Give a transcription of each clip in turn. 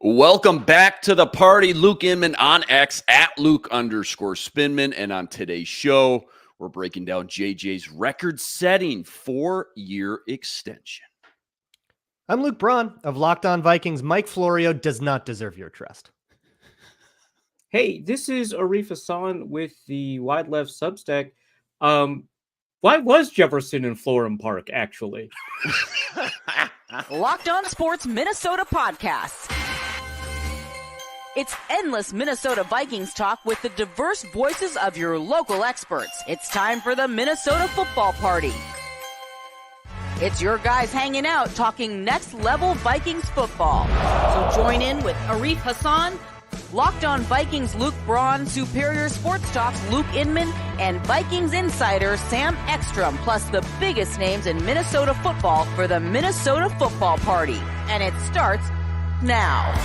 Welcome back to the party. Luke Inman on X at Luke_Spinman. And on today's show, we're breaking down JJ's record-setting 4-year extension. I'm Luke Braun of Locked On Vikings. Mike Florio does not deserve your trust. Hey, this is Arif Hassan with the Wide Left Substack. Why was Jefferson in Florham Park, actually? Locked On Sports Minnesota Podcasts. It's endless Minnesota Vikings talk with the diverse voices of your local experts. It's time for the Minnesota Football Party. It's your guys hanging out talking next level Vikings football. So join in with Arif Hassan, Locked On Vikings Luke Braun, Superior Sports Talks Luke Inman, and Vikings insider Sam Ekstrom, plus the biggest names in Minnesota football for the Minnesota Football Party. And it starts now.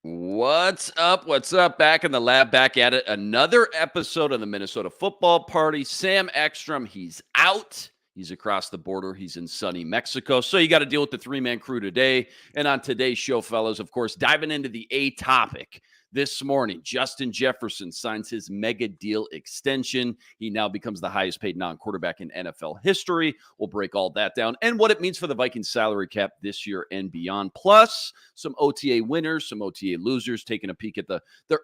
What's up? What's up? Back in the lab, back at it. Another episode of the Minnesota Football Party. Sam Ekstrom, he's out. He's across the border. He's in sunny Mexico. So you got to deal with the three-man crew today. And on today's show, fellas, of course, diving into the A topic. This morning, Justin Jefferson signs his mega deal extension. He now becomes the highest paid non-quarterback in NFL history. We'll break all that down and what it means for the Vikings salary cap this year and beyond. Plus, some OTA winners, some OTA losers, taking a peek at the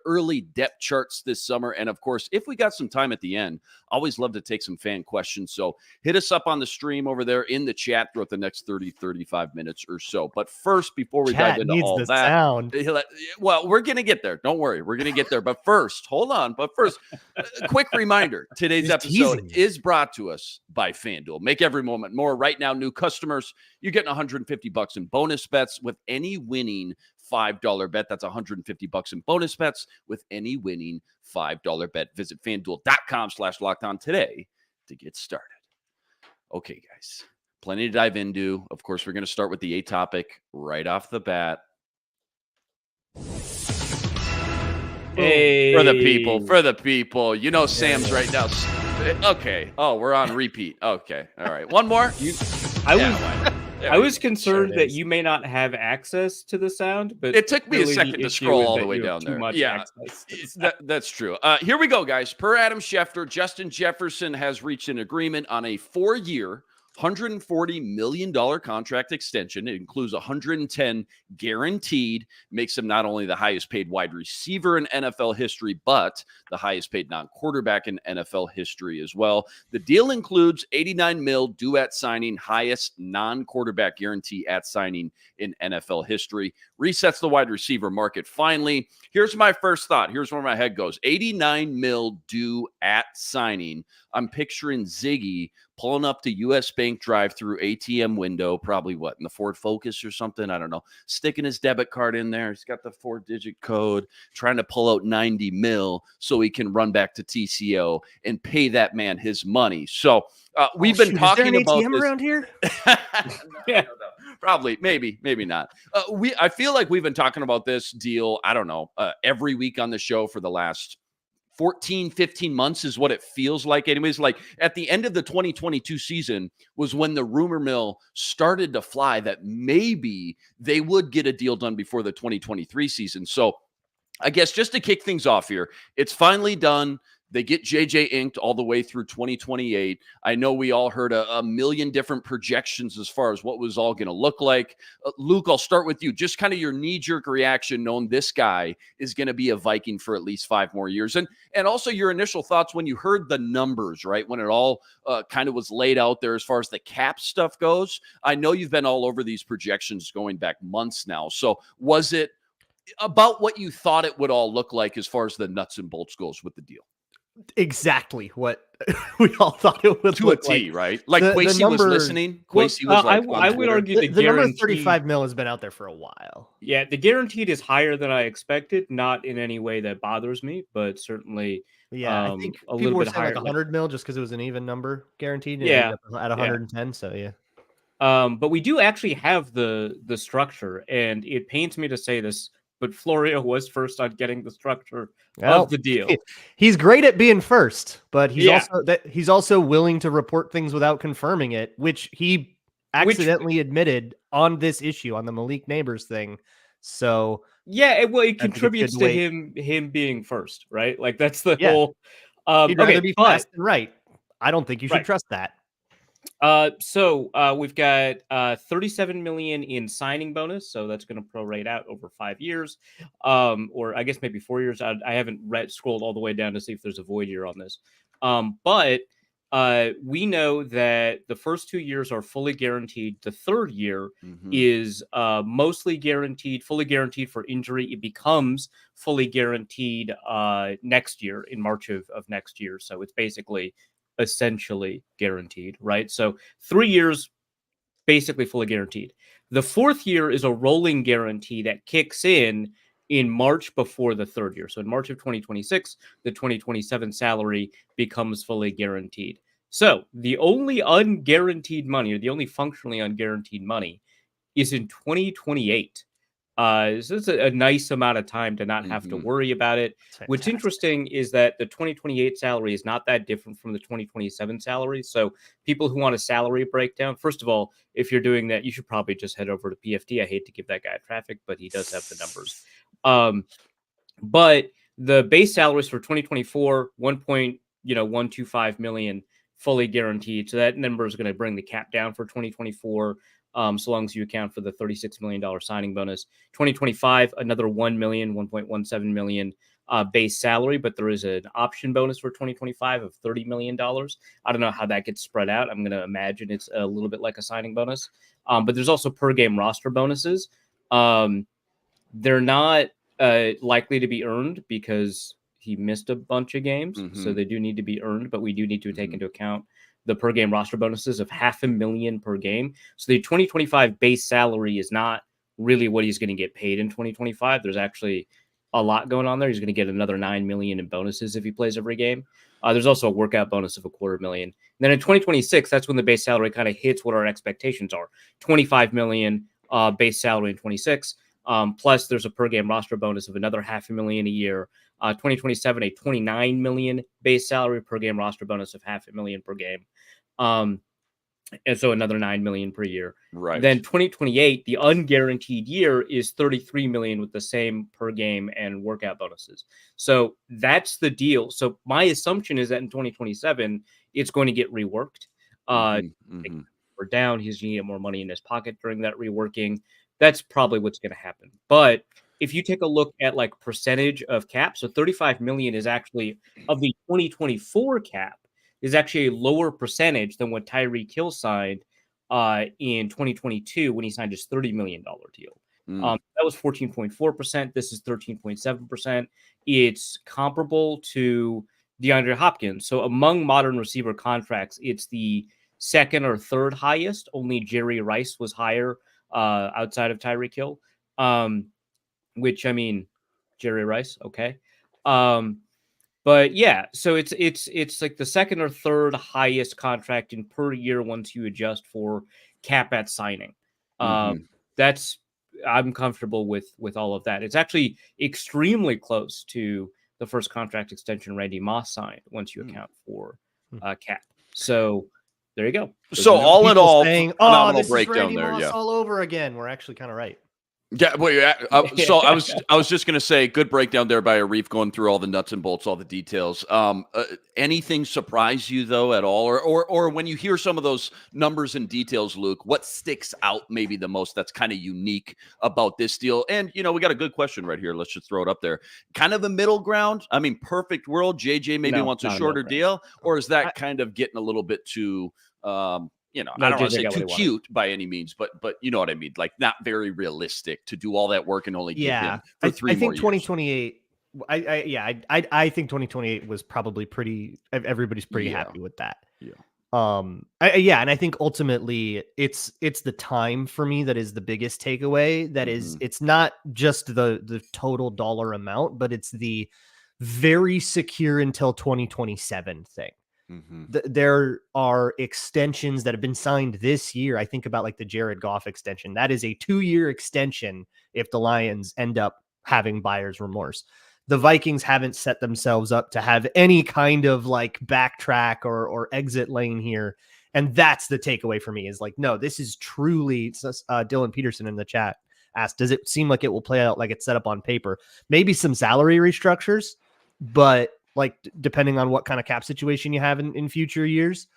early depth charts this summer. And of course, if we got some time at the end, always love to take some fan questions. So hit us up on the stream over there in the chat throughout the next 30, 35 minutes or so. But first, before we dive into all that, sound. Well, we're going to get there. Don't worry. We're going to get there. But first, hold on. But first, a quick reminder. Today's episode is brought to us by FanDuel. Make every moment more. Right now, new customers, you're getting $150 in bonus bets with any winning $5 bet. That's $150 in bonus bets with any winning $5 bet. Visit FanDuel.com/lockedon today to get started. Okay, guys. Plenty to dive into. Of course, we're going to start with the A topic right off the bat. Hey. For the people. You know, Sam's right now. Okay. Oh, we're on repeat. Okay. All right. One more. I was concerned that you may not have access to the sound, but it took me a second to scroll all the way down there. Yeah, that's true. Here we go, guys. Per Adam Schefter, Justin Jefferson has reached an agreement on a 4-year, $140 million contract extension. It includes $110 guaranteed, makes him not only the highest paid wide receiver in NFL history, but the highest paid non-quarterback in NFL history as well. The deal includes $89 million due at signing, highest non-quarterback guarantee at signing in NFL history. Resets the wide receiver market finally. Here's my first thought. Here's where my head goes. $89 million due at signing. I'm picturing Ziggy pulling up to U.S. Bank drive-through ATM window, probably what, in the Ford Focus or something? I don't know. Sticking his debit card in there. He's got the 4-digit code, trying to pull out $90 million so he can run back to TCO and pay that man his money. So we've been talking about ATM this. Around here? No. Probably, maybe not. I feel like we've been talking about this deal, I don't know, every week on the show for the last 14, 15 months is what it feels like. Anyways, like at the end of the 2022 season was when the rumor mill started to fly that maybe they would get a deal done before the 2023 season. So I guess just to kick things off here, it's finally done. They get JJ inked all the way through 2028. I know we all heard a million different projections as far as what was all going to look like. Luke, I'll start with you. Just kind of your knee-jerk reaction knowing this guy is going to be a Viking for at least 5 more years. And also your initial thoughts when you heard the numbers, right? When it all kind of was laid out there as far as the cap stuff goes. I know you've been all over these projections going back months now. So was it about what you thought it would all look like as far as the nuts and bolts goes with the deal? Exactly what we all thought it would look like. Right? Like Kwesi was listening. Kwesi was like, I would argue the number 35 mil has been out there for a while. Yeah, the guaranteed is higher than I expected. Not in any way that bothers me, but certainly, I think a people little were bit saying higher. like 100 mil just because it was an even number guaranteed. Yeah, at 110. So yeah. But we do actually have the structure, and it pains me to say this, but Florio was first on getting the structure of the deal. He's great at being first, but Yeah. he's also willing to report things without confirming it, which he accidentally admitted on this issue, on the Malik Neighbors thing. So yeah, it I think it's contributes good to wait. him being first, right? Like that's the Yeah. whole. He'd rather Okay, be but fast than right. I don't think you should Right. trust that. So we've got 37 million in signing bonus, so that's going to prorate out over 5 years, or I guess maybe 4 years. I haven't scrolled all the way down to see if there's a void year on this, but we know that the first 2 years are fully guaranteed. The third year is mostly guaranteed, fully guaranteed for injury. It becomes fully guaranteed next year in March of next year. So it's basically essentially guaranteed, right? So 3 years basically fully guaranteed. The fourth year is a rolling guarantee that kicks in March before the third year. So in March of 2026, the 2027 salary becomes fully guaranteed. So the only unguaranteed money, or the only functionally unguaranteed money, is in 2028. So it's a nice amount of time to not have to worry about it. What's interesting is that the 2028 salary is not that different from the 2027 salary. So people who want a salary breakdown, first of all, if you're doing that, you should probably just head over to PFD. I hate to give that guy traffic, but he does have the numbers. But the base salaries for 2024, 1.125 million fully guaranteed. So that number is going to bring the cap down for 2024. So long as you account for the $36 million signing bonus. 2025, another 1.17 million base salary, but there is an option bonus for 2025 of $30 million. I don't know how that gets spread out. I'm going to imagine it's a little bit like a signing bonus. But there's also per game roster bonuses. They're not likely to be earned because he missed a bunch of games. So they do need to be earned, but we do need to take into account the per game roster bonuses of $500,000 per game. So the 2025 base salary is not really what he's going to get paid in 2025. There's actually a lot going on there. He's going to get another $9 million in bonuses if he plays every game. There's also a workout bonus of $250,000. And then in 2026, that's when the base salary kind of hits what our expectations are. $25 million base salary in 26. Plus there's a per game roster bonus of another $500,000 a year. 2027, a $29 million base salary, per game roster bonus of $500,000 per game. And so another $9 million per year. Right. Then 2028, the unguaranteed year, is $33 million with the same per game and workout bonuses. So that's the deal. So my assumption is that in 2027, it's going to get reworked. Or down, he's going to get more money in his pocket during that reworking. That's probably what's going to happen. But if you take a look at like percentage of cap, so 35 million is actually of the 2024 cap is actually a lower percentage than what Tyreek Hill signed in 2022 when he signed his $30 million deal. That was 14.4%. This is 13.7%. It's comparable to DeAndre Hopkins. So among modern receiver contracts, it's the second or third highest. Only Jerry Rice was higher outside of Tyreek Hill. Which, I mean, Jerry Rice, okay. But yeah, so it's like the second or third highest contract in per year once you adjust for cap at signing. That's I'm comfortable with all of that. It's actually extremely close to the first contract extension Randy Moss signed once you account for cap. So there you go. So all in all, saying, phenomenal this is breakdown Randy there. Moss Yeah. all over again. We're actually kind of right. Yeah, well, so I was just gonna say, good breakdown there by Arif, going through all the nuts and bolts, all the details. Anything surprise you though at all, or when you hear some of those numbers and details, Luke, what sticks out maybe the most that's kind of unique about this deal? And we got a good question right here. Let's just throw it up there. Kind of a middle ground. I mean, perfect world. JJ maybe wants a shorter deal, or is that kind of getting a little bit too? I don't want to say too cute by any means, but you know what I mean? Like not very realistic to do all that work and only give him for 3 more years. I think 2028. I think 2028 was probably pretty. Everybody's pretty happy with that. Yeah. And I think ultimately it's the time for me that is the biggest takeaway. That is, it's not just the total dollar amount, but it's the very secure until 2027 thing. There are extensions that have been signed this year. I think about like the Jared Goff extension. That is a 2-year extension if the Lions end up having buyer's remorse. The Vikings haven't set themselves up to have any kind of like backtrack or exit lane here. And that's the takeaway for me is like, no, this is truly Dylan Peterson in the chat asked, does it seem like it will play out like it's set up on paper? Maybe some salary restructures, but like depending on what kind of cap situation you have in future years.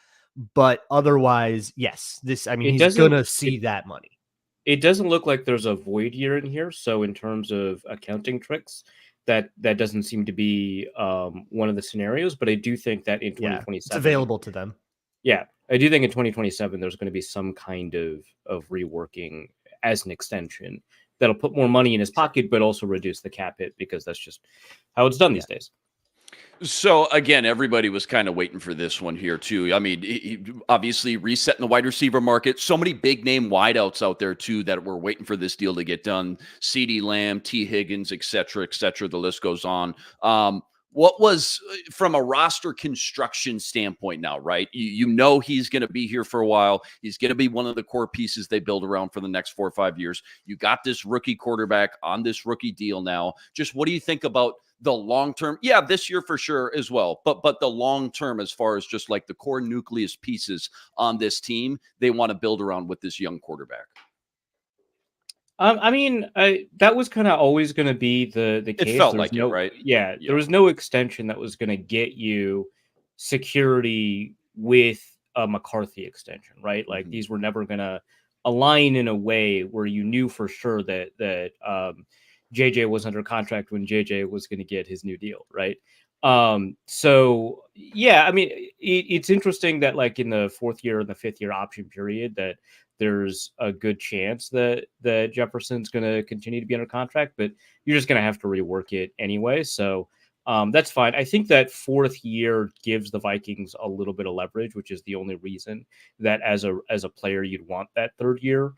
But otherwise, yes, he's going to see that money. It doesn't look like there's a void year in here. So in terms of accounting tricks, that doesn't seem to be one of the scenarios. But I do think that in 2027, it's available to them. Yeah, I do think in 2027 there's going to be some kind of reworking as an extension that'll put more money in his pocket, but also reduce the cap hit because that's just how it's done these days. So again, everybody was kind of waiting for this one here too. I mean, obviously resetting the wide receiver market. So many big name wideouts out there too that were waiting for this deal to get done. CeeDee Lamb, T. Higgins, et cetera, et cetera. The list goes on. What was from a roster construction standpoint now, right? You know he's going to be here for a while. He's going to be one of the core pieces they build around for the next 4 or 5 years. You got this rookie quarterback on this rookie deal now. Just what do you think about the long term? Yeah, this year for sure as well. But the long term, as far as just like the core nucleus pieces on this team, they want to build around with this young quarterback. I mean, that was kind of always going to be the case. It felt like it, right? Yeah, there was no extension that was going to get you security with a McCarthy extension, right? Like these were never going to align in a way where you knew for sure that JJ was under contract when JJ was going to get his new deal, right? So yeah, I mean, it's interesting that like in the 4th year and the 5th year option period that there's a good chance that Jefferson's going to continue to be under contract, but you're just going to have to rework it anyway. So that's fine. I think that 4th year gives the Vikings a little bit of leverage, which is the only reason that as a player you'd want that 3rd year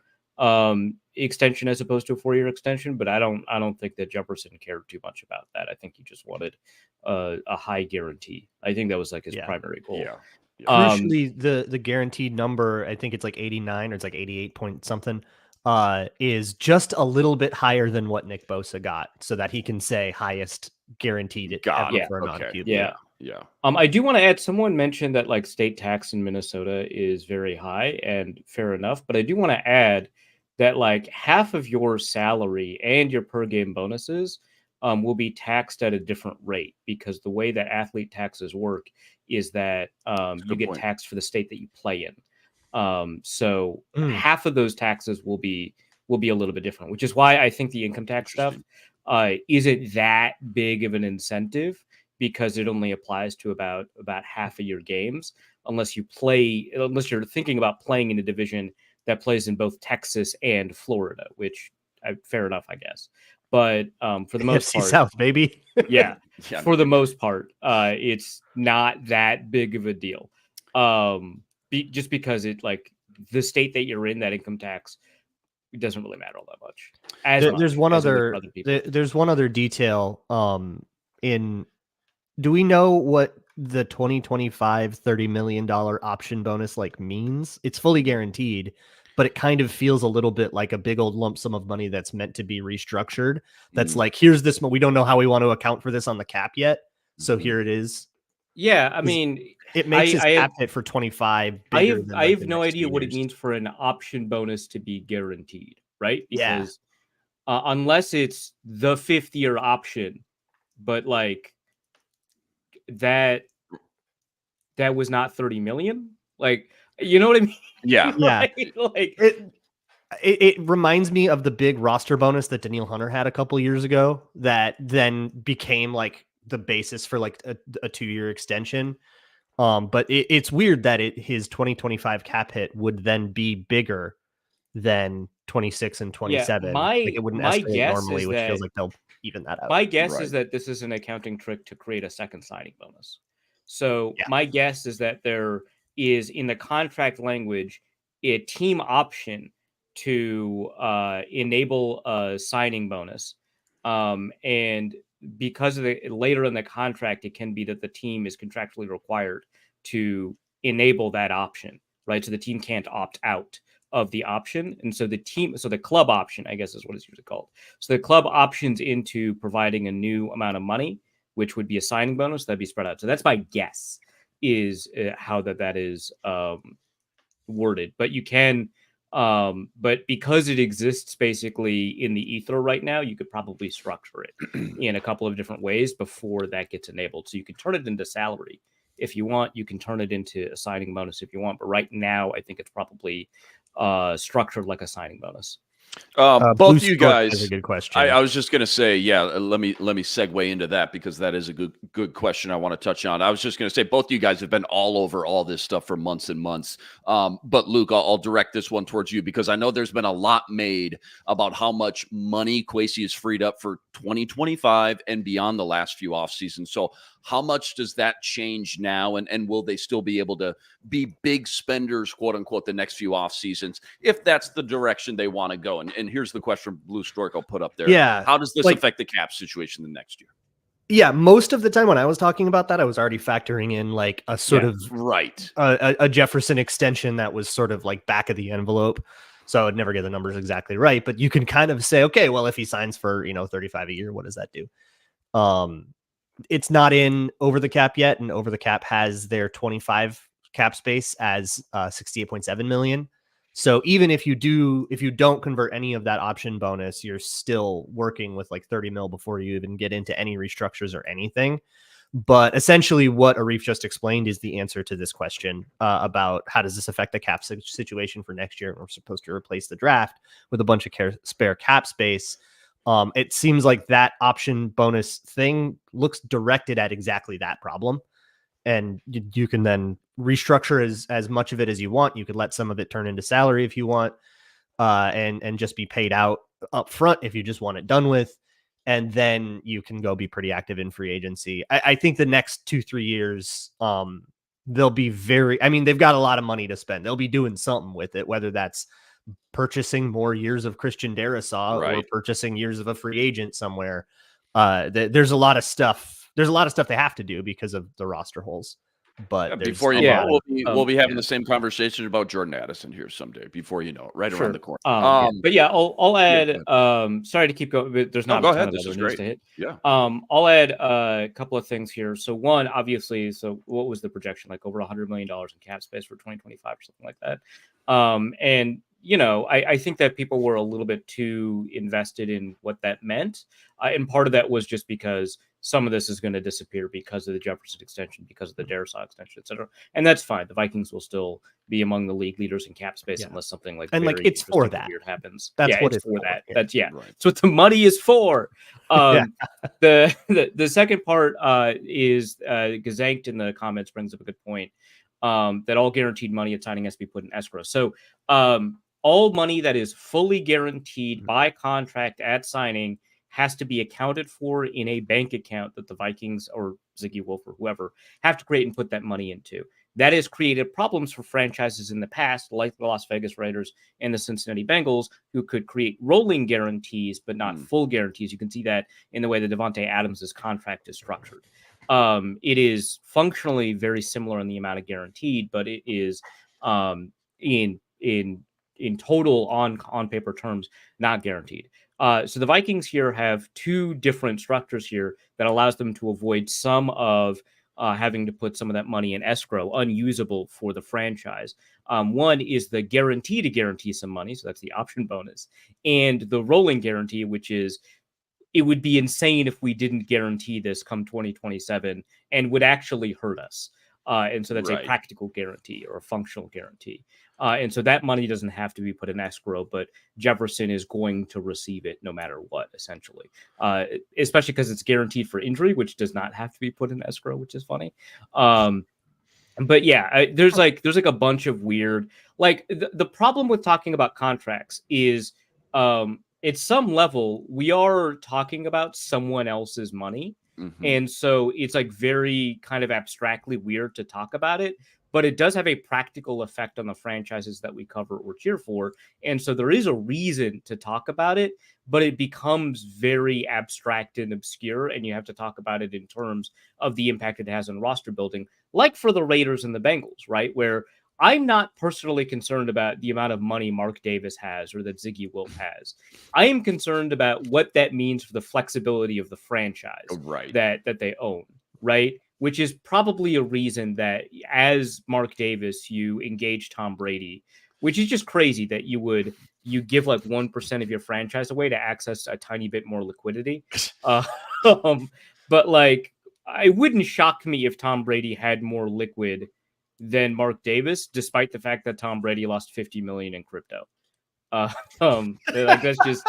extension as opposed to a 4-year extension. But I don't think that Jefferson cared too much about that. I think he just wanted a high guarantee. I think that was like his primary goal. Yeah. Crucially, the guaranteed number, I think it's like 89 or it's like 88 point something, is just a little bit higher than what Nick Bosa got, so that he can say highest guaranteed for a non-QB. Yeah. I do want to add, someone mentioned that like state tax in Minnesota is very high, and fair enough. But I do want to add that like half of your salary and your per game bonuses will be taxed at a different rate, because the way that athlete taxes work is that you get taxed for the state that you play in. So half of those taxes will be a little bit different, which is why I think the income tax stuff isn't that big of an incentive, because it only applies to about half of your games, unless you're thinking about playing in a division that plays in both Texas and Florida, which fair enough, I guess. But for the most part, South, baby. Yeah, for the most part, it's not that big of a deal. Just because it like the state that you're in, that income tax, it doesn't really matter all that much. There's one other detail. Do we know what the 2025 $30 million option bonus like means? It's fully guaranteed, but it kind of feels a little bit like a big old lump sum of money that's meant to be restructured. That's like, here's this, we don't know how we want to account for this on the cap yet. So here it is. Yeah. I mean, it makes his cap hit for 25. I have no idea what it means for an option bonus to be guaranteed, right? Because unless it's the 5th year option, but like that was not 30 million. Like, you know what I mean? Yeah. Yeah. Like it reminds me of the big roster bonus that Daniil Hunter had a couple years ago that then became like the basis for like a 2-year extension. But it's weird that his 2025 cap hit would then be bigger than 26 and 27. Yeah, it wouldn't escalate normally, which feels like they'll even that out. My guess is that this is an accounting trick to create a second signing bonus. So my guess is that there is in the contract language a team option to enable a signing bonus. And because of later in the contract, it can be that the team is contractually required to enable that option, right? So the team can't opt out of the option. And so the club option, I guess is what it's usually called. So the club options into providing a new amount of money, which would be a signing bonus that'd be spread out. So that's my guess is how that is worded. But you can, but because it exists basically in the ether right now, you could probably structure it in a couple of different ways before that gets enabled. So you can turn it into salary if you want. You can turn it into a signing bonus if you want. But right now, I think it's probably structured like a signing bonus. Both of you guys, is a good question. I was just going to say, let me segue into that because that is a good question I want to touch on. I was just going to say, both of you guys have been all over all this stuff for months and months. But Luke, I'll direct this one towards you because I know there's been a lot made about how much money Kwesi has freed up for 2025 and beyond the last few off seasons. So how much does that change now? And will they still be able to be big spenders, quote unquote, the next few off seasons, if that's the direction they want to go? And here's the question Blue Stork I'll put up there. Yeah. How does this affect the cap situation the next year? Yeah. Most of the time when I was talking about that, I was already factoring in like a sort of a Jefferson extension that was sort of like back of the envelope. So I'd never get the numbers exactly right, but you can kind of say, okay, well, if he signs for, 35 a year, what does that do? It's not in over the cap yet, and over the cap has their 25 cap space as 68.7 million. So even if you don't convert any of that option bonus, you're still working with like 30 mil before you even get into any restructures or anything. But essentially what Arif just explained is the answer to this question about how does this affect the cap situation for next year. We're supposed to replace the draft with a bunch of spare cap space. It seems like that option bonus thing looks directed at exactly that problem. And you can then restructure as much of it as you want. You could let some of it turn into salary if you want, and just be paid out up front if you just want it done with. And then you can go be pretty active in free agency. I think the next 2-3 years, they'll be they've got a lot of money to spend. They'll be doing something with it, whether that's purchasing more years of Christian Darrisaw or purchasing years of a free agent somewhere. There's a lot of stuff. There's a lot of stuff they have to do because of the roster holes. But before you know it, we'll be having the same conversation about Jordan Addison here someday. Before you know it, right around the corner. But yeah, I'll add. Sorry to keep going, but there's not a ton of other news to hit. Yeah. I'll add a couple of things here. So one, obviously, what was the projection? Like over $100 million in cap space for 2025 or something like that. And I think that people were a little bit too invested in what that meant. And part of that was just because some of this is going to disappear because of the Jefferson extension, because of the Darrisaw extension, et cetera. And that's fine. The Vikings will still be among the league leaders in cap space unless something it's for that weird happens. That's what it's for that. That's right. That's what the money is for. The second part is Gazanked in the comments brings up a good point. That all guaranteed money at signing has to be put in escrow. So all money that is fully guaranteed by contract at signing has to be accounted for in a bank account that the Vikings or Ziggy Wolf or whoever have to create and put that money into. That has created problems for franchises in the past, like the Las Vegas Raiders and the Cincinnati Bengals, who could create rolling guarantees, but not full guarantees. You can see that in the way that Devontae Adams' contract is structured. It is functionally very similar in the amount of guaranteed, but it is in total on paper terms not guaranteed. So the Vikings here have two different structures here that allows them to avoid some of having to put some of that money in escrow, unusable for the franchise. One is the guarantee to guarantee some money, so that's the option bonus, and the rolling guarantee, which is it would be insane if we didn't guarantee this come 2027 and would actually hurt us. And so that's a practical guarantee or a functional guarantee. And so that money doesn't have to be put in escrow, but Jefferson is going to receive it no matter what, essentially, especially because it's guaranteed for injury, which does not have to be put in escrow, which is funny. But yeah, there's like a bunch of weird, like the problem with talking about contracts is at some level, we are talking about someone else's money. Mm-hmm. And so it's like very kind of abstractly weird to talk about it. but it does have a practical effect on the franchises that we cover or cheer for. And so there is a reason to talk about it, but it becomes very abstract and obscure, and you have to talk about it in terms of the impact it has on roster building, like for the Raiders and the Bengals, right? Where I'm not personally concerned about the amount of money Mark Davis has or that Ziggy Wilf has. I am concerned about what that means for the flexibility of the franchise that they own, right? Which is probably a reason that as Mark Davis, you engage Tom Brady, which is just crazy that you give like 1% of your franchise away to access a tiny bit more liquidity. But like, it wouldn't shock me if Tom Brady had more liquid than Mark Davis, despite the fact that Tom Brady lost $50 million in crypto. Like that's just.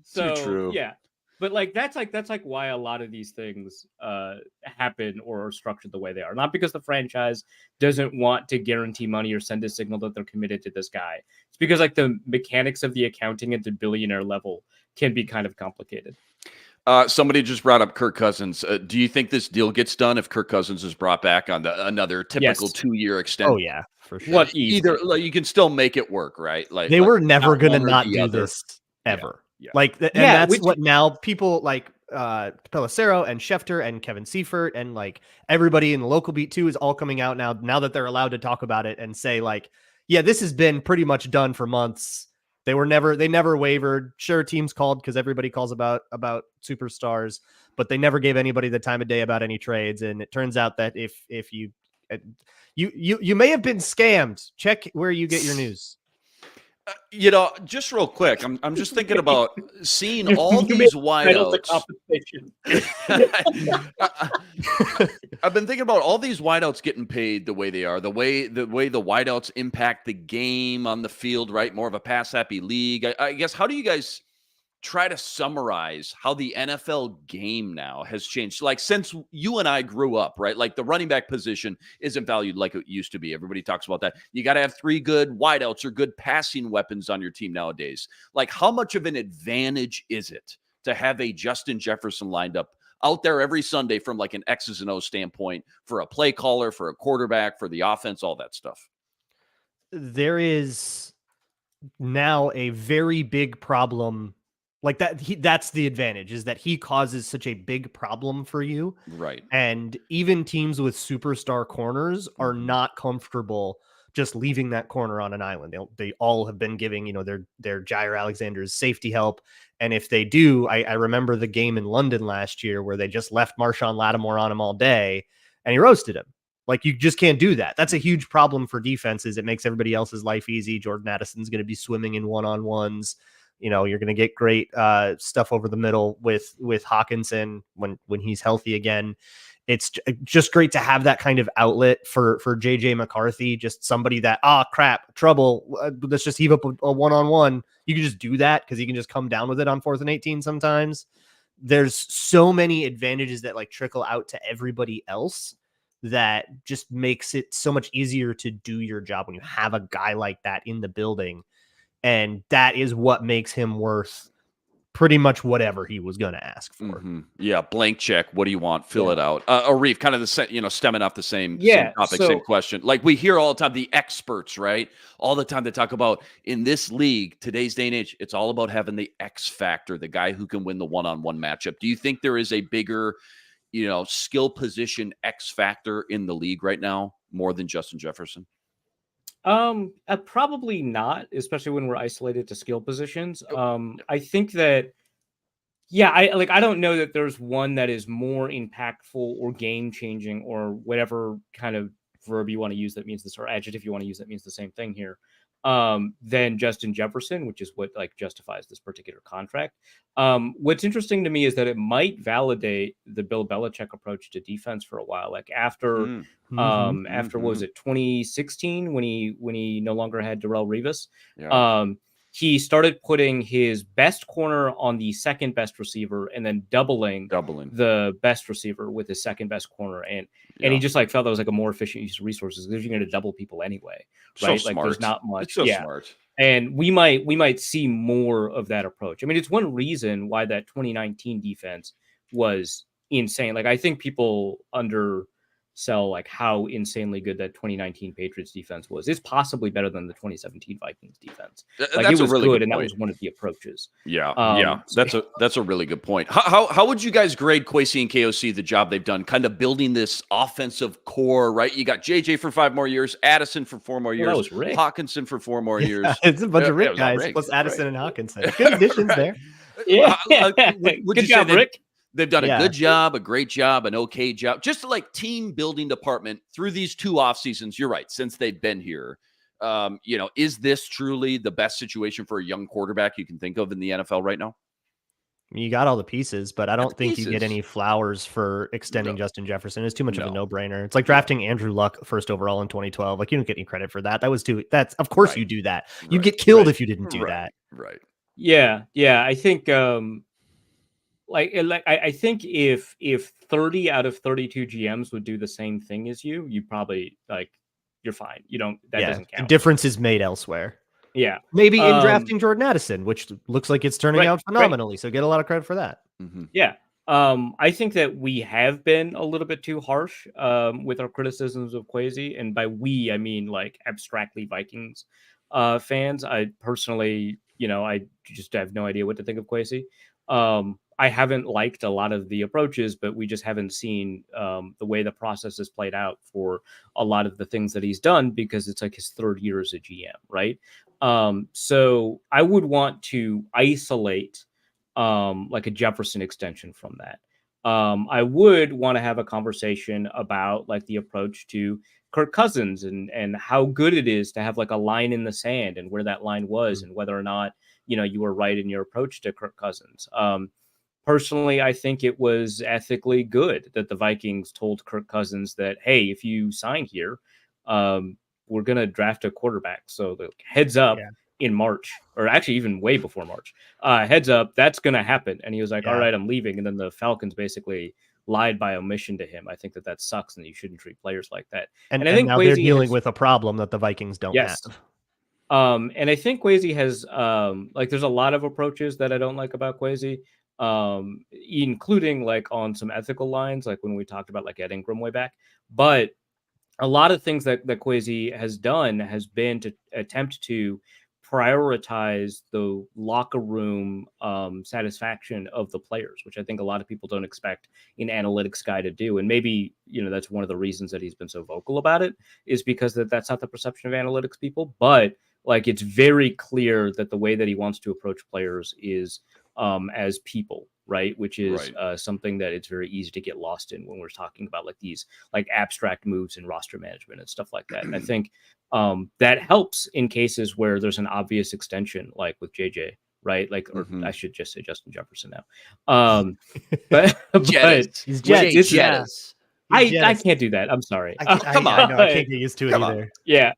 So true. Yeah, but like that's why a lot of these things happen or are structured the way they are. Not because the franchise doesn't want to guarantee money or send a signal that they're committed to this guy. It's because like the mechanics of the accounting at the billionaire level can be kind of complicated. Somebody just brought up Kirk Cousins. Do you think this deal gets done if Kirk Cousins is brought back on another typical 2-year extension? Oh yeah, for sure. What Either like, you can still make it work, right? Like they were never going to not do other. this ever. Yeah. Like, and that's what now people like Pelissero and Schefter and Kevin Seifert and like everybody in the local beat too is all coming out now that they're allowed to talk about it and say like, yeah, this has been pretty much done for months. They never wavered. Sure, teams called because everybody calls about superstars, but they never gave anybody the time of day about any trades. And it turns out that if you may have been scammed, check where you get your news. Just real quick, I'm just thinking about seeing all these wideouts. I've been thinking about all these wideouts getting paid the way they are, the way the wideouts impact the game on the field, right? More of a pass happy league. I guess, how do you guys try to summarize how the NFL game now has changed? Like, since you and I grew up, right? Like, the running back position isn't valued like it used to be. Everybody talks about that. You got to have 3 good wideouts or good passing weapons on your team nowadays. Like, how much of an advantage is it to have a Justin Jefferson lined up out there every Sunday from like an X's and O's standpoint, for a play caller, for a quarterback, for the offense, all that stuff? There is now a very big problem. Like that's the advantage, is that he causes such a big problem for you. Right. And even teams with superstar corners are not comfortable just leaving that corner on an island. They all have been giving, their Jair Alexander's safety help. And if they do, I remember the game in London last year where they just left Marshawn Lattimore on him all day and he roasted him. Like, you just can't do that. That's a huge problem for defenses. It makes everybody else's life easy. Jordan Addison's going to be swimming in one-on-ones. You're going to get great stuff over the middle with Hawkinson when he's healthy again. It's just great to have that kind of outlet for JJ McCarthy, just somebody that, crap, trouble. Let's just heave up a one-on-one. You can just do that because he can just come down with it on 4th and 18 sometimes. There's so many advantages that like trickle out to everybody else that just makes it so much easier to do your job when you have a guy like that in the building. And that is what makes him worth pretty much whatever he was going to ask for. Mm-hmm. Yeah. Blank check. What do you want? Fill it out. Arif, kind of the same, stemming off the same topic, same question. Like, we hear all the time, the experts, right? All the time they talk about, in this league, today's day and age, it's all about having the X factor, the guy who can win the one-on-one matchup. Do you think there is a bigger, skill position X factor in the league right now, more than Justin Jefferson? Probably not, especially when we're isolated to skill positions. I think that, I don't know that there's one that is more impactful or game changing or whatever kind of verb you want to use that means this, or adjective you want to use that means the same thing here, than Justin Jefferson, which is what like justifies this particular contract. What's interesting to me is that it might validate the Bill Belichick approach to defense for a while. Like after what was it, 2016, when he no longer had Darrelle Revis, he started putting his best corner on the second best receiver and then doubling the best receiver with his second best corner. And he just like felt that was like a more efficient use of resources because you're going to double people anyway, right? So like there's not much. It's so smart. And we might see more of that approach. I mean, it's one reason why that 2019 defense was insane. Like, I think people undersell like how insanely good that 2019 Patriots defense was. It's possibly better than the 2017 Vikings defense. Like, That's it was a really good, good and that point. was one of the approaches. Yeah. That's a really good point. How would you guys grade Kwesi and KOC, the job they've done, kind of building this offensive core, right? You got JJ for 5 more years, Addison for 4 more years, that was Rick. Hawkinson for 4 more years. It's a bunch of Rick it was all guys Rick. plus Right. Addison and Hawkinson. Good additions there. Yeah. Would Good you say job, Rick. they've done a Yeah. good job, a great job, an okay job, just like team building department through these 2 off seasons? You're right, since they've been here. Is this truly the best situation for a young quarterback you can think of in the NFL right now? You got all the pieces, but I don't think you get pieces. any flowers for extending No. Justin Jefferson. It's too much of a No. no-brainer. It's like drafting Andrew Luck first overall in 2012. Like, you don't get any credit for that. That's of course Right. you do that. You'd Right. get killed Right. if you didn't do that. Right. Yeah. I think I think if 30 out of 32 GMs would do the same thing as you probably you're fine. You don't that doesn't The count. difference is made elsewhere. Yeah. Maybe in drafting Jordan Addison, which looks like it's turning Right, out phenomenally. So get a lot of credit for that. Mm-hmm. Yeah. I think that we have been a little bit too harsh with our criticisms of Kwesi, and by we I mean like abstractly Vikings fans. I personally, I just have no idea what to think of Kwesi. I haven't liked a lot of the approaches, but we just haven't seen the way the process has played out for a lot of the things that he's done, because it's like his 3rd year as a GM, right? So I would want to isolate like a Jefferson extension from that. I would want to have a conversation about like the approach to Kirk Cousins and how good it is to have like a line in the sand and where that line was and whether or not, you were right in your approach to Kirk Cousins. Personally, I think it was ethically good that the Vikings told Kirk Cousins that, hey, if you sign here, we're going to draft a quarterback. So the heads up in March, or actually even way before March, heads up, that's going to happen. And he was like, all right, I'm leaving. And then the Falcons basically lied by omission to him. I think that sucks, and you shouldn't treat players like that. And I think now Kwesi they're dealing with a problem that the Vikings don't have. And I think Kwesi has there's a lot of approaches that I don't like about Kwesi, including like on some ethical lines, like when we talked about like Ed Ingram way back. But a lot of things that Kwesi has done has been to attempt to prioritize the locker room satisfaction of the players, which I think a lot of people don't expect an analytics guy to do. And maybe, that's one of the reasons that he's been so vocal about it, is because that's not the perception of analytics people. But like, it's very clear that the way that he wants to approach players is as people, right? Which is something that it's very easy to get lost in when we're talking about like these like abstract moves in roster management and stuff like that. And I think that helps in cases where there's an obvious extension, like with JJ, right? Like, or I should just say Justin Jefferson now. But He's Jettis. I can't do that. I'm sorry. Come on. I can't get used to it either. On. Yeah.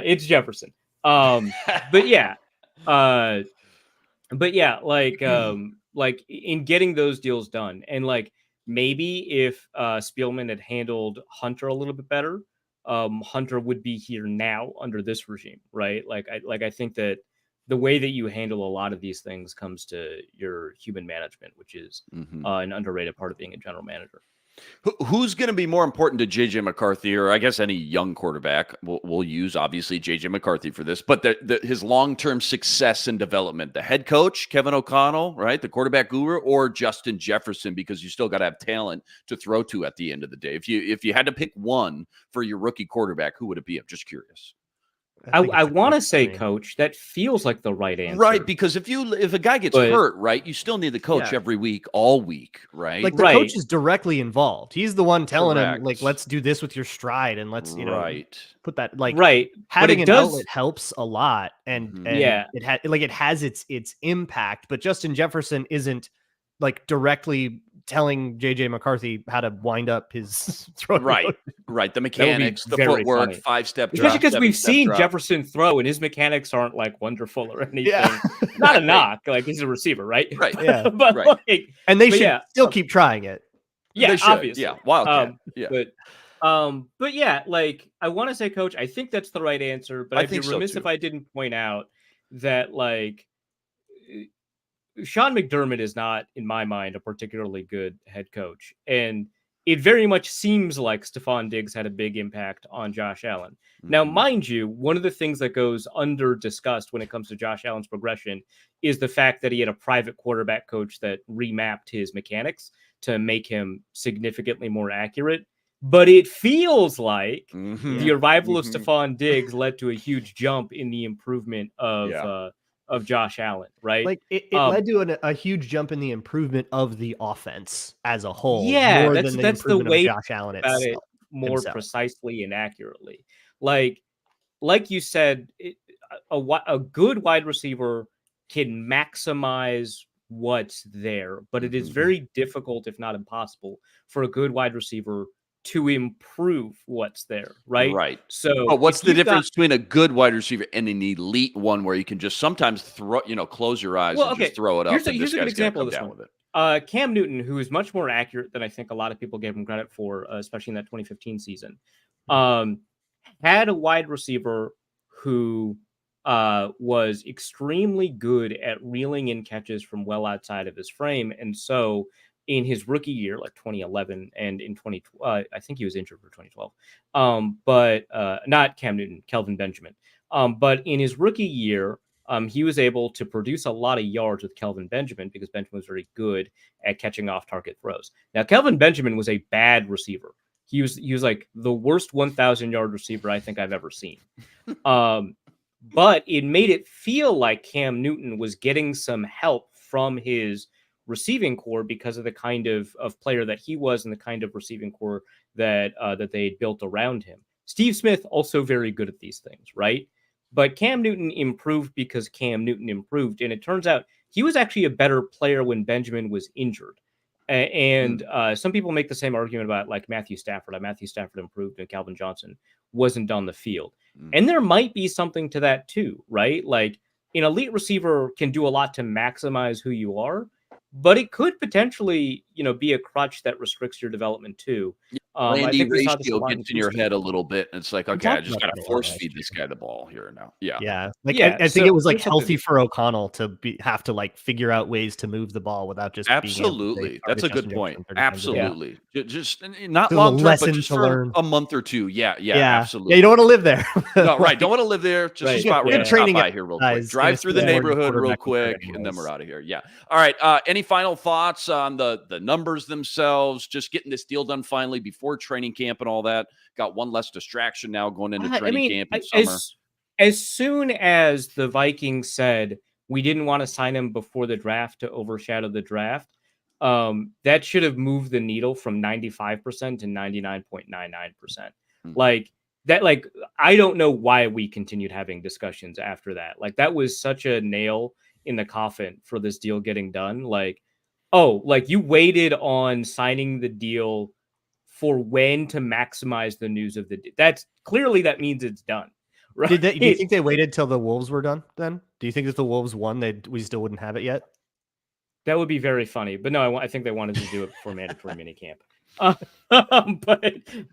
It's Jefferson. But yeah, like in getting those deals done, and like maybe if Spielman had handled Hunter a little bit better, Hunter would be here now under this regime, right? I think that the way that you handle a lot of these things comes to your human management, which is an underrated part of being a general manager. Who's going to be more important to JJ McCarthy, or I guess any young quarterback? We'll use obviously JJ McCarthy for this, but his long-term success and development, the head coach, Kevin O'Connell, right? The quarterback guru, or Justin Jefferson, because you still got to have talent to throw to at the end of the day. If you had to pick one for your rookie quarterback, who would it be? I'm just curious. I want to say coach. That feels like the right answer, right? Because if a guy gets hurt, right, you still need the coach every week, all week, right? Like the coach is directly involved. He's the one telling him, like, let's do this with your stride, and let's put that having an outlet helps a lot, and it has its impact. But Justin Jefferson isn't like directly telling JJ McCarthy how to wind up his throw. Right. The mechanics, the footwork, 5-step drop. Especially because we've seen Jefferson throw, and his mechanics aren't like wonderful or anything. Yeah. Not a knock. Like, he's a receiver, right? Right. Yeah. But and they should still keep trying it. Yeah, obviously. Yeah. Wildcat. But yeah, like, I want to say coach. I think that's the right answer, but I'd be remiss if I didn't point out that, like, Sean McDermott is not, in my mind, a particularly good head coach. And it very much seems like Stephon Diggs had a big impact on Josh Allen. Now, mind you, one of the things that goes under discussed when it comes to Josh Allen's progression is the fact that he had a private quarterback coach that remapped his mechanics to make him significantly more accurate. But it feels like the arrival of Stephon Diggs led to a huge jump in the improvement of Josh Allen, right? Like it led to a huge jump in the improvement of the offense as a whole. Yeah, more that's than that's the way of Josh Allen about it itself. more precisely and accurately. Like you said, a good wide receiver can maximize what's there, but it is very difficult, if not impossible, for a good wide receiver to improve what's there, right? Right. So, but what's the difference between a good wide receiver and an elite one where you can just sometimes throw, close your eyes and just throw it up? Here's a good example of this one. Cam Newton, who is much more accurate than I think a lot of people gave him credit for, especially in that 2015 season, had a wide receiver who was extremely good at reeling in catches from well outside of his frame. And so in his rookie year, like 2011 and in 2012, I think he was injured for 2012, but not Cam Newton, Kelvin Benjamin. But in his rookie year, he was able to produce a lot of yards with Kelvin Benjamin because Benjamin was very good at catching off target throws. Now, Kelvin Benjamin was a bad receiver. He was like the worst 1,000-yard receiver I think I've ever seen. But it made it feel like Cam Newton was getting some help from his receiving core because of the kind of player that he was and the kind of receiving core that they had built around him. Steve Smith, also very good at these things, right? But Cam Newton improved because Cam Newton improved. And it turns out he was actually a better player when Benjamin was injured. And some people make the same argument about like Matthew Stafford. Matthew Stafford improved and Calvin Johnson wasn't on the field. And there might be something to that too, right? Like an elite receiver can do a lot to maximize who you are, but it could potentially, be a crutch that restricts your development too. I think ratio gets in your head a little bit, and it's like, okay, I just got to force feed this guy the ball here now. Yeah. I think it was like healthy for O'Connell to have to like figure out ways to move the ball without just absolutely. That's a good point. Absolutely, just not long term, but just for a month or two. Yeah, absolutely. Yeah, you don't want to live there. No, right. Don't want to live there. Just a spot we're going to stop by here real quick. Drive through the neighborhood real quick, and then we're out of here. Yeah. All right. Any final thoughts on the numbers themselves? Just getting this deal done finally before training camp and all that. Got one less distraction now going into training camp in summer. As soon as the Vikings said we didn't want to sign him before the draft to overshadow the draft, that should have moved the needle from 95% to 99.99%. Like that, I don't know why we continued having discussions after that. Like that was such a nail in the coffin for this deal getting done. You waited on signing the deal for when to maximize the news of the deal. That means it's done. Right? Do you think they waited till the Wolves were done then? Do you think if the Wolves won, we still wouldn't have it yet? That would be very funny. But no, I think they wanted to do it before mandatory minicamp.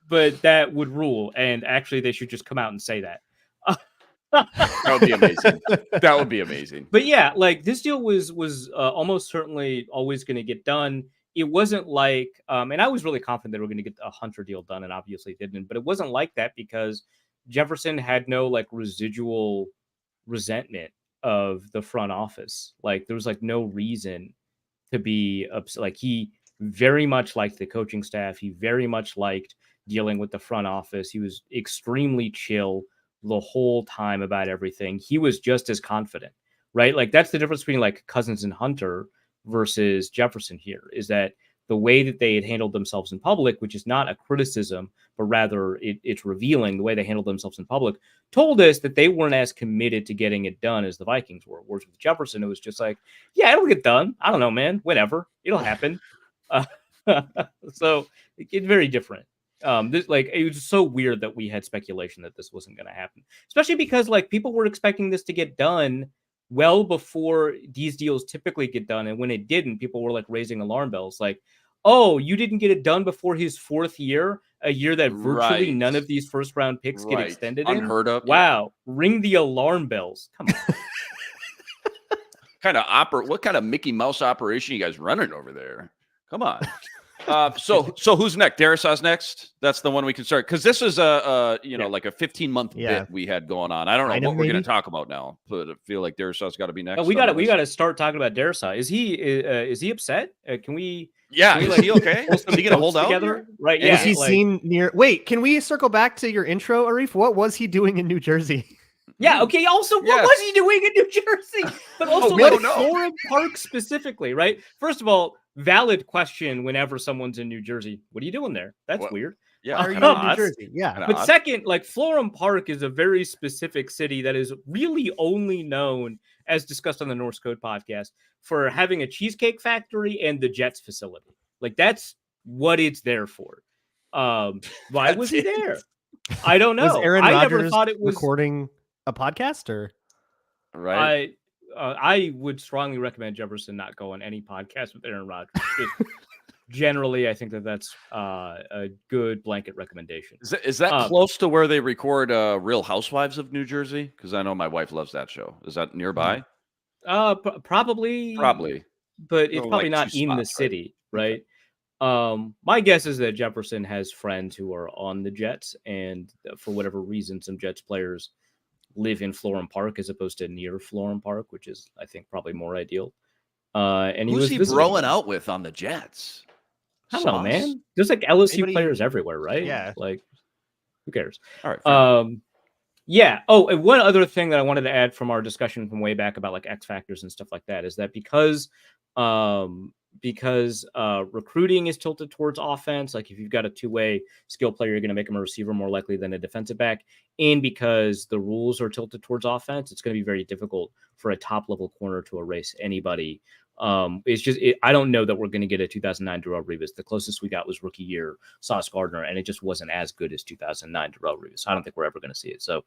But that would rule. And actually, they should just come out and say that. That would be amazing. That would be amazing. But yeah, this deal was almost certainly always going to get done. It wasn't like, and I was really confident they were going to get a Hunter deal done, and obviously didn't. But it wasn't like that because Jefferson had no residual resentment of the front office. There was no reason to be upset. He very much liked the coaching staff. He very much liked dealing with the front office. He was extremely chill the whole time about everything. He was just as confident, right? That's the difference between Cousins and Hunter versus Jefferson here, is that the way that they had handled themselves in public, which is not a criticism, but rather it's revealing the way they handled themselves in public, told us that they weren't as committed to getting it done as the Vikings were. Whereas with Jefferson, it was just yeah, it'll get done. I don't know, man. Whatever. It'll happen. So it's very different. It was so weird that we had speculation that this wasn't going to happen, especially because people were expecting this to get done well before these deals typically get done. And when it didn't, people were raising alarm bells. Oh, you didn't get it done before his fourth year, a year that virtually none of these first round picks get extended. Unheard of. Wow. Ring the alarm bells. Come on. what kind of Mickey Mouse operation you guys running over there? Come on. So who's next? Darisaw's next. That's the one we can start, because this is like a 15-month bit we had going on. I don't know what we're going to talk about now, but I feel like Darisaw's got to be next. We got to start talking about Darisaw. Is he upset? Can we? Yeah, is he okay? Is he going to hold out together? Right? Yeah. Was he seen near? Wait, can we circle back to your intro, Arif? What was he doing in New Jersey? Yeah. Okay. Also, what was he doing in New Jersey? But also, Florham Park specifically, right? First of all, valid question. Whenever someone's in New Jersey, what are you doing there? That's weird. Yeah. Are you in New Jersey? Yeah. But second, like Florham Park is a very specific city that is really only known, as discussed on the North Code podcast, for having a cheesecake factory and the Jets facility. Like that's what it's there for. Why was he there? I don't know. Was Aaron I Rodgers never thought it was recording a podcast, or right? I would strongly recommend Jefferson not go on any podcast with Aaron Rodgers. Generally, I think that's a good blanket recommendation. Is that close to where they record Real Housewives of New Jersey? Because I know my wife loves that show. Is that nearby? Probably, but it's probably not in the city, right? My guess is that Jefferson has friends who are on the Jets, and for whatever reason, some Jets players live in Florham Park as opposed to near Florham Park, which is, I think, probably more ideal. And who's he broing out with on the Jets? I don't know, man. There's like LSU players everywhere, right? Yeah. Like, who cares? All right. Yeah. Oh, and one other thing that I wanted to add from our discussion from way back about like X factors and stuff like that is that because recruiting is tilted towards offense, like if you've got a two-way skill player, you're going to make him a receiver more likely than a defensive back. And because the rules are tilted towards offense, it's going to be very difficult for a top-level corner to erase anybody. I don't know that we're going to get a 2009 Darrelle Revis. The closest we got was rookie year Sauce Gardner, and it just wasn't as good as 2009 Darrelle Revis. I don't think we're ever going to see it. So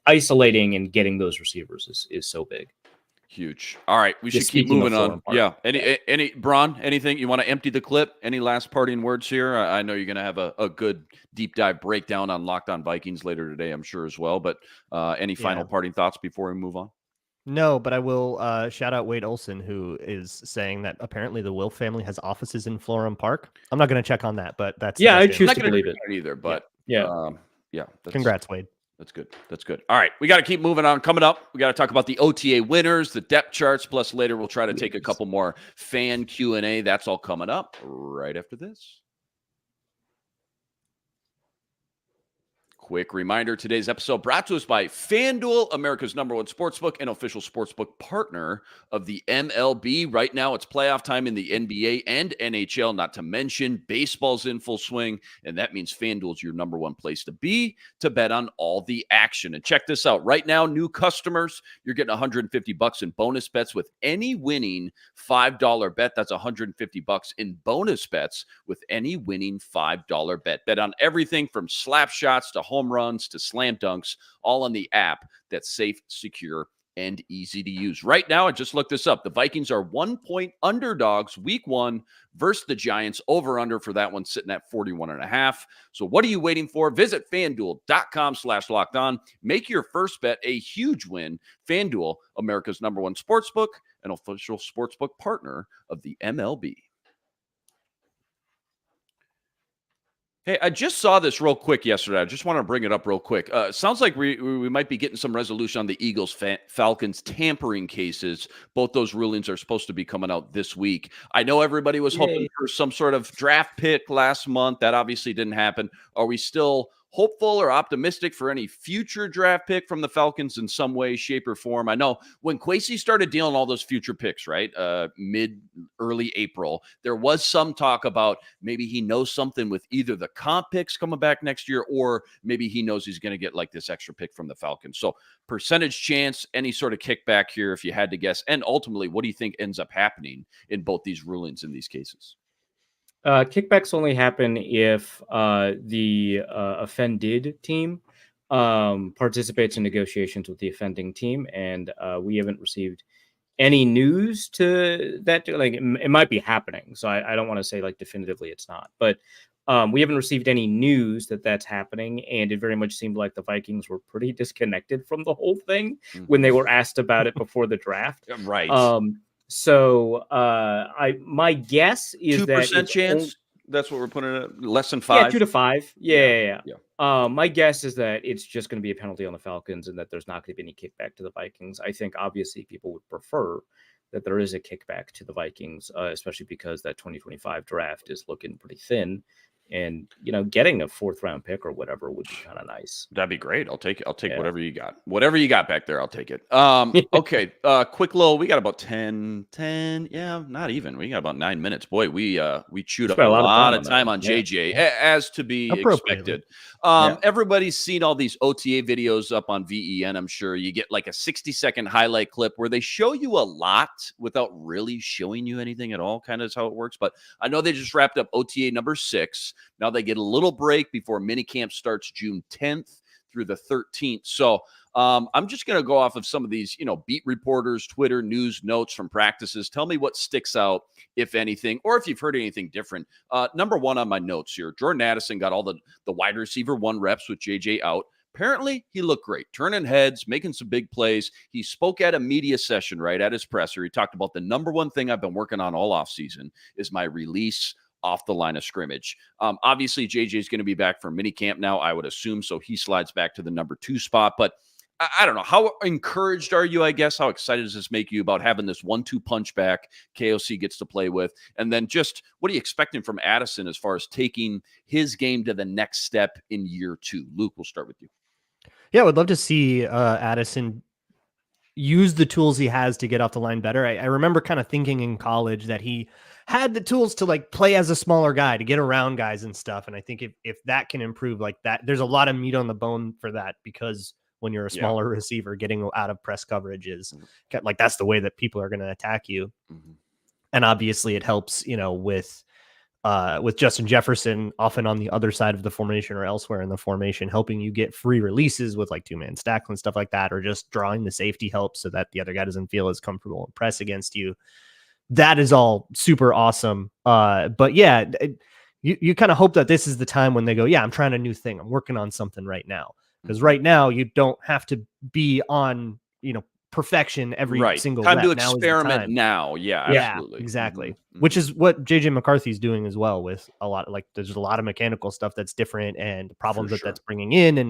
isolating and getting those receivers is so big. Huge. All right, we should keep moving on. Yeah. Any Bron, anything you want to empty the clip? Any last parting words here? I know you're going to have a good deep dive breakdown on Locked On Vikings later today, I'm sure as well. But any final parting thoughts before we move on? No, but I will shout out Wade Olson, who is saying that apparently the Wilf family has offices in Florham Park. I'm not going to check on that, but that's I choose to believe it either. But congrats, Wade. That's good. All right, we got to keep moving on. Coming up, we got to talk about the OTA winners, the depth charts, plus later we'll try to take a couple more fan Q&A. That's all coming up right after this. Quick reminder, today's episode brought to us by FanDuel, America's #1 sportsbook and official sportsbook partner of the MLB. Right now, it's playoff time in the NBA and NHL, not to mention baseball's in full swing, and that means FanDuel's your #1 place to be to bet on all the action. And check this out. Right now, new customers, you're getting $150 in bonus bets with any winning $5 bet. That's $150 in bonus bets with any winning $5 bet. Bet on everything from slap shots to home runs to slam dunks, all on the app that's safe, secure, and easy to use. Right now, I just looked this up. The Vikings are 1-point underdogs week 1 versus the Giants. Over-under for that one sitting at 41.5. So what are you waiting for? Visit FanDuel.com/lockedon. Make your first bet a huge win. FanDuel, America's #1 sportsbook, an official sportsbook partner of the MLB. Hey, I just saw this real quick yesterday. I just want to bring it up real quick. Sounds like we might be getting some resolution on the Eagles-Falcons tampering cases. Both those rulings are supposed to be coming out this week. I know everybody was hoping for some sort of draft pick last month. That obviously didn't happen. Are we still hopeful or optimistic for any future draft pick from the Falcons in some way, shape, or form? I know when Kwesi started dealing all those future picks, right, early April, there was some talk about maybe he knows something with either the comp picks coming back next year, or maybe he knows he's going to get like this extra pick from the Falcons. So percentage chance, any sort of kickback here if you had to guess, and ultimately, what do you think ends up happening in both these rulings in these cases? Kickbacks only happen if the offended team participates in negotiations with the offending team, and we haven't received any news to that. Like, it might be happening, so I don't want to say like definitively it's not. But We haven't received any news that that's happening, and it very much seemed like the Vikings were pretty disconnected from the whole thing when they were asked about it before the draft. Right. My guess is 2% that it's chance. That's what we're putting it. Less than 5. Yeah, 2 to 5. Yeah. My guess is that it's just going to be a penalty on the Falcons, and that there's not going to be any kickback to the Vikings. I think obviously people would prefer that there is a kickback to the Vikings, especially because that 2025 draft is looking pretty thin. And, getting a 4th round pick or whatever would be kind of nice. That'd be great. I'll take it. I'll take whatever you got. Whatever you got back there, I'll take it. Okay. Quick little, we got about 10. Yeah, not even. We got about 9 minutes. Boy, we chewed up a lot of time on JJ, as to be expected. Everybody's seen all these OTA videos up on VEN, I'm sure. You get like a 60-second highlight clip where they show you a lot without really showing you anything at all, kind of is how it works. But I know they just wrapped up OTA number 6. Now they get a little break before minicamp starts June 10th through the 13th. So I'm just going to go off of some of these, beat reporters, Twitter news notes from practices. Tell me what sticks out, if anything, or if you've heard anything different. Number one on my notes here, Jordan Addison got all the wide receiver 1 reps with JJ out. Apparently, he looked great, turning heads, making some big plays. He spoke at a media session, right, at his presser. He talked about the number one thing I've been working on all offseason is my release off the line of scrimmage. Obviously, JJ is going to be back for minicamp now, I would assume, so he slides back to the number 2 spot. But I don't know. How encouraged are you, I guess? How excited does this make you about having this 1-2 punch back KOC gets to play with? And then just what are you expecting from Addison as far as taking his game to the next step in year 2? Luke, we'll start with you. Yeah, I would love to see Addison use the tools he has to get off the line better. I remember kind of thinking in college that he had the tools to like play as a smaller guy, to get around guys and stuff. And I think if that can improve like that, there's a lot of meat on the bone for that, because when you're a smaller receiver, getting out of press coverage is like, that's the way that people are going to attack you. And obviously it helps, with Justin Jefferson often on the other side of the formation or elsewhere in the formation, helping you get free releases with like 2-man stacks and stuff like that, or just drawing the safety help so that the other guy doesn't feel as comfortable in press against you. That is all super awesome. But yeah, you kind of hope that this is the time when they go, I'm trying a new thing. I'm working on something right now. Because right now you don't have to be on, perfection every single time rep. to experiment now. Yeah, absolutely. Exactly. Which is what JJ McCarthy's doing as well, with a lot of there's a lot of mechanical stuff that's different and problems that's bringing in, and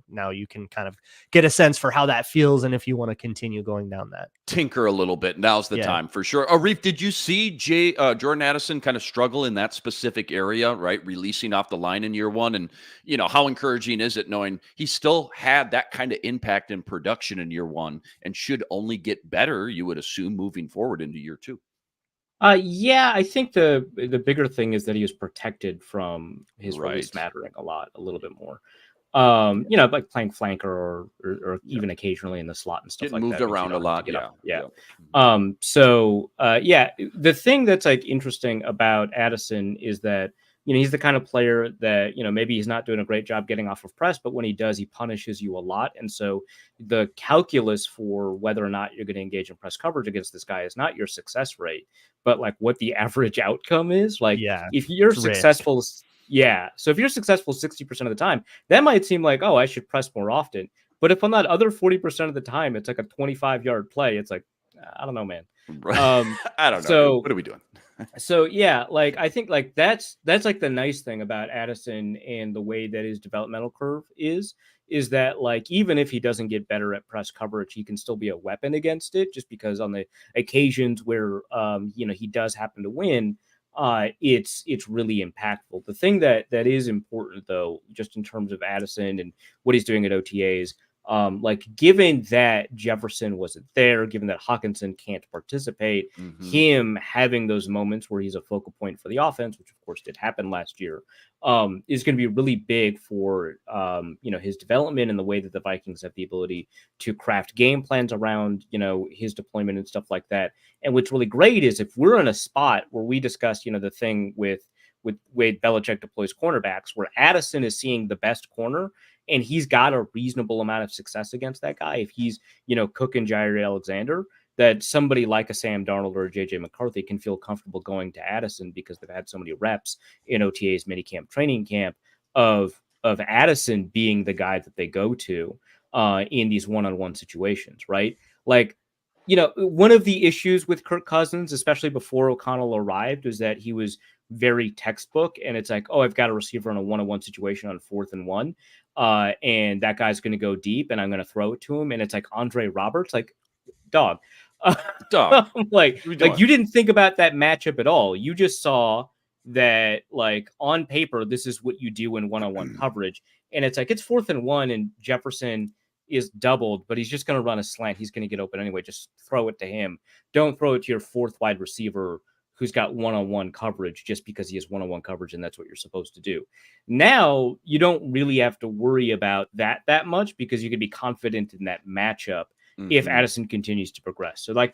now you can kind of get a sense for how that feels, and if you want to continue going down that, tinker a little bit. Now's the time for sure. Arif, did you see Jordan Addison kind of struggle in that specific area, right? Releasing off the line in year 1, and how encouraging is it knowing he still had that kind of impact in production in year 1 and should only get better, you would assume, moving forward into year 2? I think the bigger thing is that he was protected from his release mattering a little bit more. Like playing flanker or even occasionally in the slot and stuff getting like moved that. Around a lot. The thing that's like interesting about Addison is that, he's the kind of player that, maybe he's not doing a great job getting off of press, but when he does, he punishes you a lot. And so the calculus for whether or not you're going to engage in press coverage against this guy is not your success rate, but like what the average outcome is. Like, if you're successful, so if you're successful 60% of the time, that might seem like, oh, I should press more often. But if on that other 40% of the time, it's like a 25-yard play, it's like, I don't know, man. I don't know. So, what are we doing? I think like that's like the nice thing about Addison and the way that his developmental curve is that like, even if he doesn't get better at press coverage, he can still be a weapon against it, just because on the occasions where, he does happen to win, it's really impactful. The thing that is important though, just in terms of Addison and what he's doing at OTAs, given that Jefferson wasn't there, given that Hawkinson can't participate, him having those moments where he's a focal point for the offense, which of course did happen last year, is going to be really big for, his development and the way that the Vikings have the ability to craft game plans around, his deployment and stuff like that. And what's really great is if we're in a spot where we discussed, the thing with Wade Belichick deploys cornerbacks, where Addison is seeing the best corner, and he's got a reasonable amount of success against that guy. If he's, cooking Jair Alexander, that somebody like a Sam Darnold or a JJ McCarthy can feel comfortable going to Addison because they've had so many reps in OTAs, minicamp, training camp of Addison being the guy that they go to in these one-on-one situations, right? Like, one of the issues with Kirk Cousins, especially before O'Connell arrived, was that he was very textbook. And it's like, oh, I've got a receiver in a one-on-one situation on 4th and 1. And that guy's going to go deep and I'm going to throw it to him. And it's like Andre Roberts, like, dog. like you didn't think about that matchup at all. You just saw that, like, on paper, this is what you do in one-on-one coverage. And it's like, it's 4th and 1 and Jefferson is doubled, but he's just going to run a slant. He's going to get open anyway. Just throw it to him. Don't throw it to your 4th wide receiver who's got one-on-one coverage just because he has one-on-one coverage and that's what you're supposed to do. Now, you don't really have to worry about that much because you can be confident in that matchup if Addison continues to progress. So, like,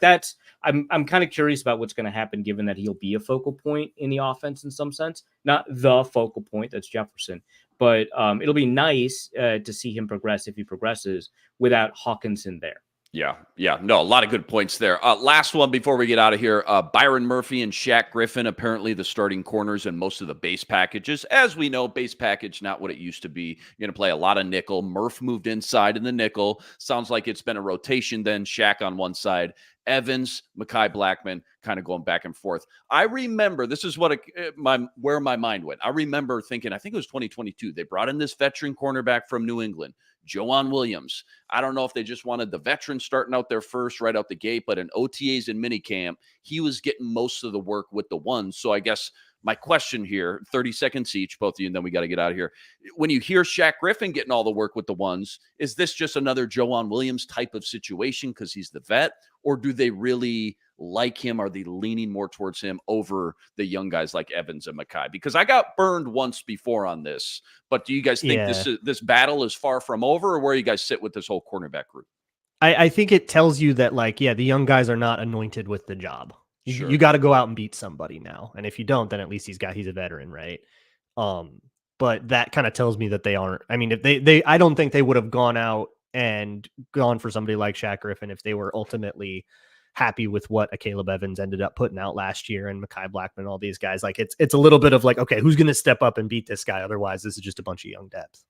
I'm kind of curious about what's going to happen given that he'll be a focal point in the offense in some sense. Not the focal point, that's Jefferson. But it'll be nice to see him progress if he progresses without Hawkinson there. Yeah. No, a lot of good points there. Last one before we get out of here. Byron Murphy and Shaq Griffin, apparently the starting corners and most of the base packages. As we know, base package, not what it used to be. You're going to play a lot of nickel. Murph moved inside in the nickel. Sounds like it's been a rotation then. Shaq on one side. Evans, Mekhi Blackman kind of going back and forth. I remember, this is what where my mind went. I remember thinking, I think it was 2022, they brought in this veteran cornerback from New England, Joanne Williams. I don't know if they just wanted the veteran starting out there first, right out the gate, but in OTAs and minicamp, he was getting most of the work with the ones. So I guess my question here, 30 seconds each, both of you, and then we got to get out of here. When you hear Shaq Griffin getting all the work with the ones, is this just another Joanne Williams type of situation because he's the vet? Or do they really like him? Are they leaning more towards him over the young guys like Evans and Mekhi? Because I got burned once before on this, but do you guys think this battle is far from over, or where you guys sit with this whole cornerback group? I think it tells you that, like, the young guys are not anointed with the job. Sure. You got to go out and beat somebody now. And if you don't, then at least he's a veteran, right? But that kind of tells me that they aren't. I mean, if I don't think they would have gone out and gone for somebody like Shaq Griffin if they were ultimately happy with what a Caleb Evans ended up putting out last year and Mekhi Blackman, all these guys. Like, it's a little bit of like, okay, who's going to step up and beat this guy? Otherwise, this is just a bunch of young depth.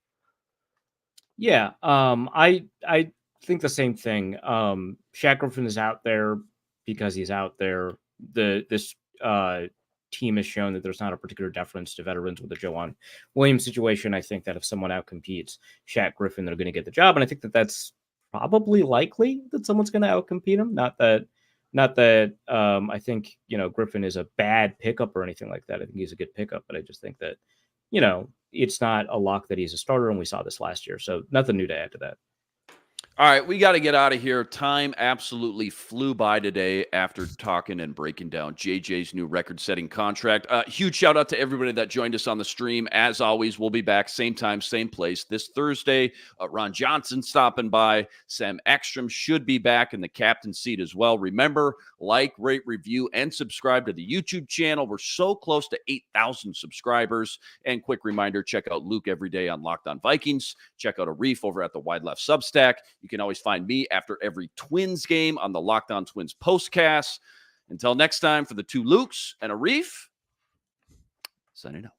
Yeah, I think the same thing. Shaq Griffin is out there because he's out there. This team has shown that there's not a particular deference to veterans with the Joanne Williams situation. I think that if someone outcompetes Shaq Griffin, they're going to get the job. And I think that that's probably likely that someone's going to outcompete him. Not that I think, Griffin is a bad pickup or anything like that. I think he's a good pickup, but I just think that, it's not a lock that he's a starter. And we saw this last year. So nothing new to add to that. All right, we got to get out of here. Time absolutely flew by today after talking and breaking down JJ's new record-setting contract. Huge shout-out to everybody that joined us on the stream. As always, we'll be back same time, same place this Thursday. Ron Johnson stopping by. Sam Ekstrom should be back in the captain's seat as well. Remember, like, rate, review, and subscribe to the YouTube channel. We're so close to 8,000 subscribers. And quick reminder, check out Luke every day on Locked On Vikings. Check out Arif over at the Wide Left Substack. You can always find me after every Twins game on the Locked On Twins postcast. Until next time, for the two Lukes and Arif, signing out.